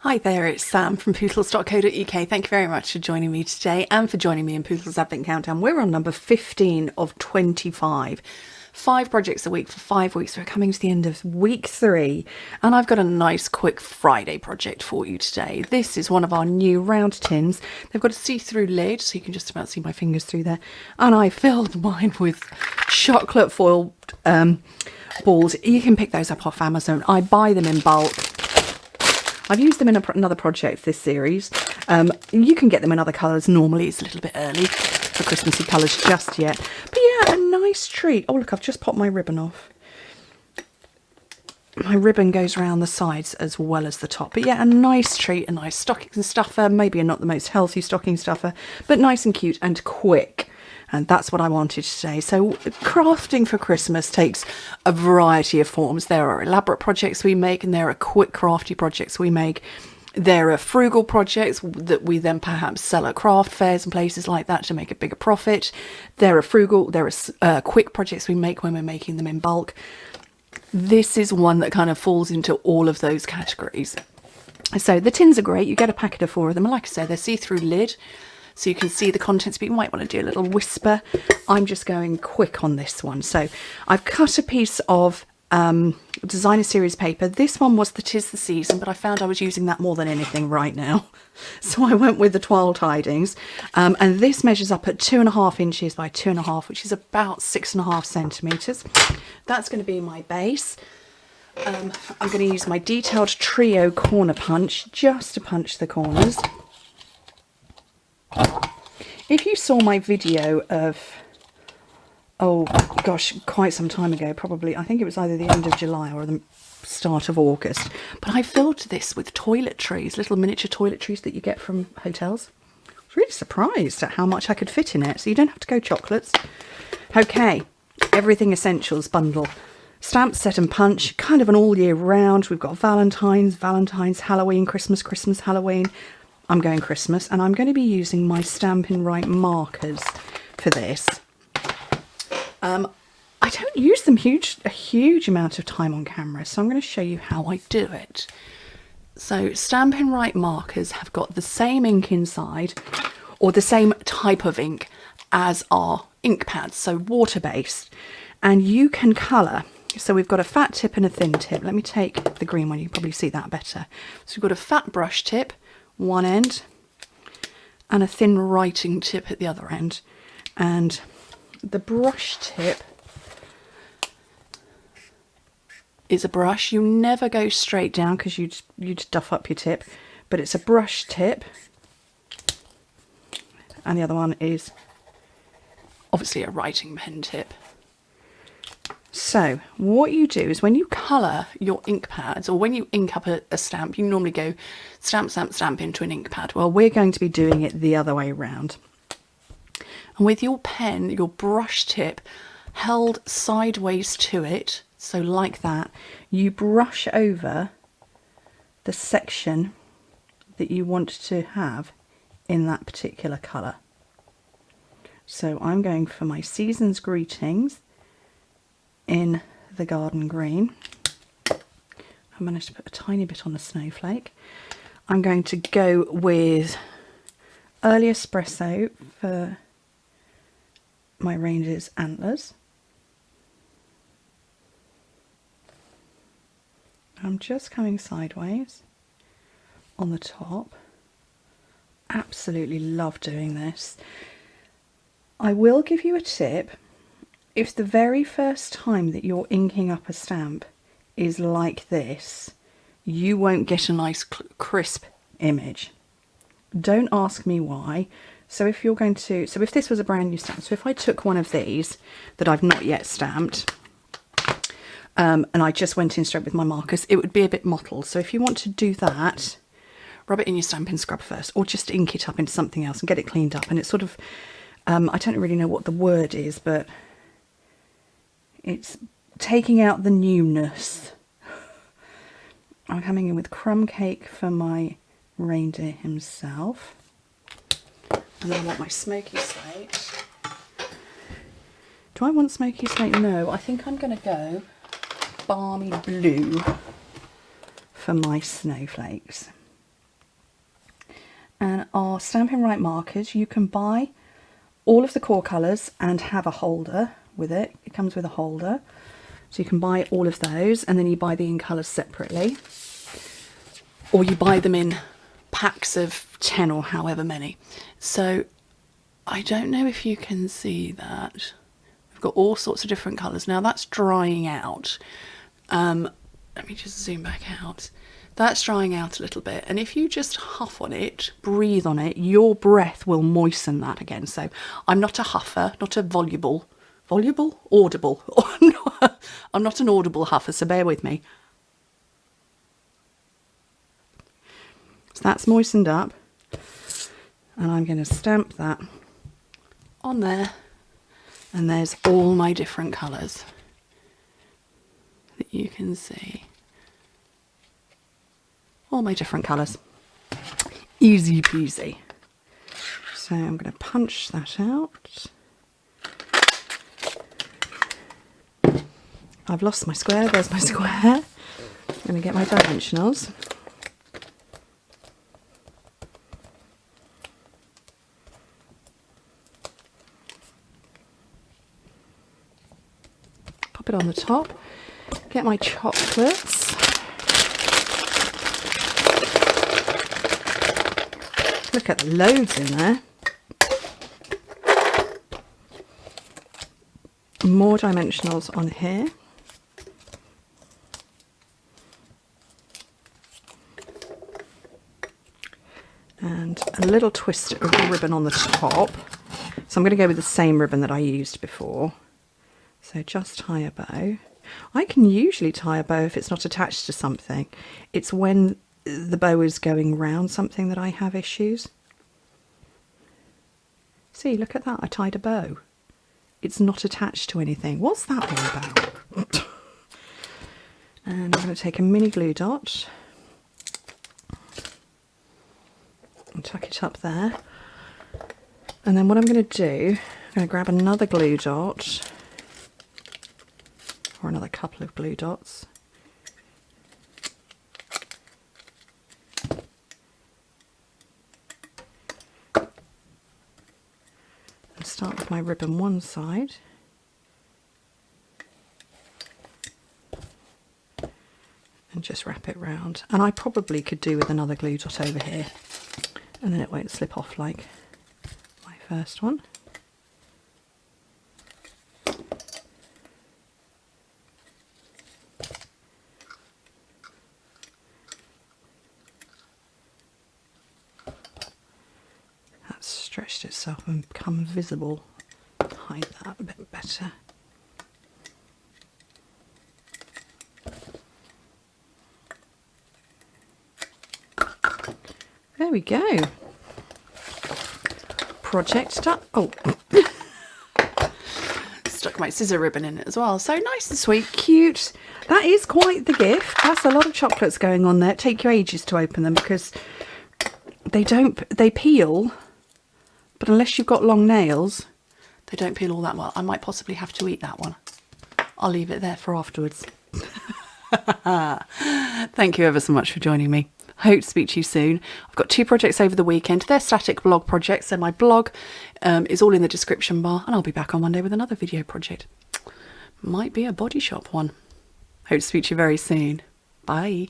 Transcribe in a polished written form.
Hi there, it's Sam from Pootles.co.uk. Thank you very much for joining me today and for joining me in Pootles Advent Countdown. We're on number 15 of 25. 5 projects a week for 5 weeks. We're coming to the end of week 3 and I've got a nice quick Friday project for you today. This is one of our new round tins. They've got a see-through lid so you can just about see my fingers through there, and I filled mine with chocolate foil balls. You can pick those up off Amazon. I buy them in bulk. I've used them in another project this series. You can get them in other colours. Normally it's a little bit early for Christmassy colours just yet. But yeah, a nice treat. Oh look, I've just popped my ribbon off. My ribbon goes around the sides as well as the top. But yeah, a nice treat, a nice stocking stuffer. Maybe not the most healthy stocking stuffer, but nice and cute and quick. And that's what I wanted today. So crafting for Christmas takes a variety of forms. There are elaborate projects we make and there are quick crafty projects we make. There are frugal projects that we then perhaps sell at craft fairs and places like that to make a bigger profit. There are quick projects we make when we're making them in bulk. This is one that kind of falls into all of those categories. So the tins are great. You get a packet of 4 of them. And like I said, they're see-through lid, so you can see the contents, but you might want to do a little whisper. I'm just going quick on this one. So I've cut a piece of designer series paper. This one was the 'Tis the Season, but I found I was using that more than anything right now. So I went with the Twill Tidings. And this measures up at 2.5 inches by 2.5, which is about 6.5 centimetres. That's going to be my base. I'm going to use my detailed trio corner punch just to punch the corners. If you saw my video of, oh gosh, quite some time ago, probably, I think it was either the end of July or the start of August, but I filled this with toiletries, little miniature toiletries that you get from hotels. I was really surprised at how much I could fit in it, so you don't have to go chocolates. Okay, everything essentials bundle. Stamp, set and punch, kind of an all year round. We've got Valentine's, Halloween, Christmas, Halloween. I'm going Christmas, and I'm going to be using my Stampin' Right markers for this. I don't use them a huge amount of time on camera, so I'm going to show you how I do it. So Stampin' Right markers have got the same ink inside, or the same type of ink as our ink pads, so water-based, and you can colour. So we've got a fat tip and a thin tip. Let me take the green one, you can probably see that better. So we've got a fat brush tip, one end, and a thin writing tip at the other end. And the brush tip is a brush. You never go straight down because you'd duff up your tip, but it's a brush tip. And the other one is obviously a writing pen tip. So what you do is when you colour your ink pads, or when you ink up a stamp, you normally go stamp, stamp, stamp into an ink pad. Well, we're going to be doing it the other way around. And with your pen, your brush tip held sideways to it, so like that, you brush over the section that you want to have in that particular colour. So I'm going for my Season's Greetings in the garden green. I managed to put a tiny bit on the snowflake. I'm going to go with Early Espresso for my reindeer's antlers. I'm just coming sideways on the top. Absolutely love doing this. I will give you a tip. If the very first time that you're inking up a stamp is like this, you won't get a nice crisp image. Don't ask me why. So if this was a brand new stamp, so if I took one of these that I've not yet stamped, and I just went in straight with my markers, it would be a bit mottled. So if you want to do that, rub it in your Stampin' Scrub first, or just ink it up into something else and get it cleaned up. And it's sort of, I don't really know what the word is, but it's taking out the newness. I'm coming in with Crumb Cake for my reindeer himself. And then I want my Smoky Slate. Do I want Smoky Slate? No, I think I'm going to go Balmy Blue for my snowflakes. are Stampin' Right markers. You can buy all of the core colours and have a holder with it. It comes with a holder. So you can buy all of those, and then you buy the in colours separately. Or you buy them in packs of 10 or however many. So I don't know if you can see that. We've got all sorts of different colours. Now that's drying out. Let me just zoom back out. That's drying out a little bit. And if you just huff on it, breathe on it, your breath will moisten that again. So I'm not a huffer, not a audible. I'm not an audible huffer, so bear with me. So that's moistened up. And I'm going to stamp that on there. And there's all my different colours that you can see. All my different colours. Easy peasy. So I'm going to punch that out. I've lost my square. There's my square. I'm going to get my dimensionals. Pop it on the top. Get my chocolates. Look at the loads in there. More dimensionals on here. And a little twist of ribbon on the top. So I'm going to go with the same ribbon that I used before. So just tie a bow. I can usually tie a bow if it's not attached to something. It's when the bow is going round something that I have issues. See, look at that. I tied a bow. It's not attached to anything. What's that all about? And I'm going to take a mini glue dot and tuck it up there. And then what I'm going to do, I'm going to grab another glue dot, or another couple of glue dots. And start with my ribbon one side. And just wrap it round. And I probably could do with another glue dot over here. And then it won't slip off like my first one. That's stretched itself and become visible. Hide that a bit better. There we go. Project done. Oh, stuck my scissor ribbon in it as well. So nice and sweet, cute. That is quite the gift. That's a lot of chocolates going on there. Take you ages to open them because they peel, but unless you've got long nails, they don't peel all that well. I might possibly have to eat that one. I'll leave it there for afterwards. Thank you ever so much for joining me. Hope to speak to you soon. I've got 2 projects over the weekend. They're static blog projects, so my blog is all in the description bar, and I'll be back on Monday with another video project. Might be a body shop one. Hope to speak to you very soon. Bye.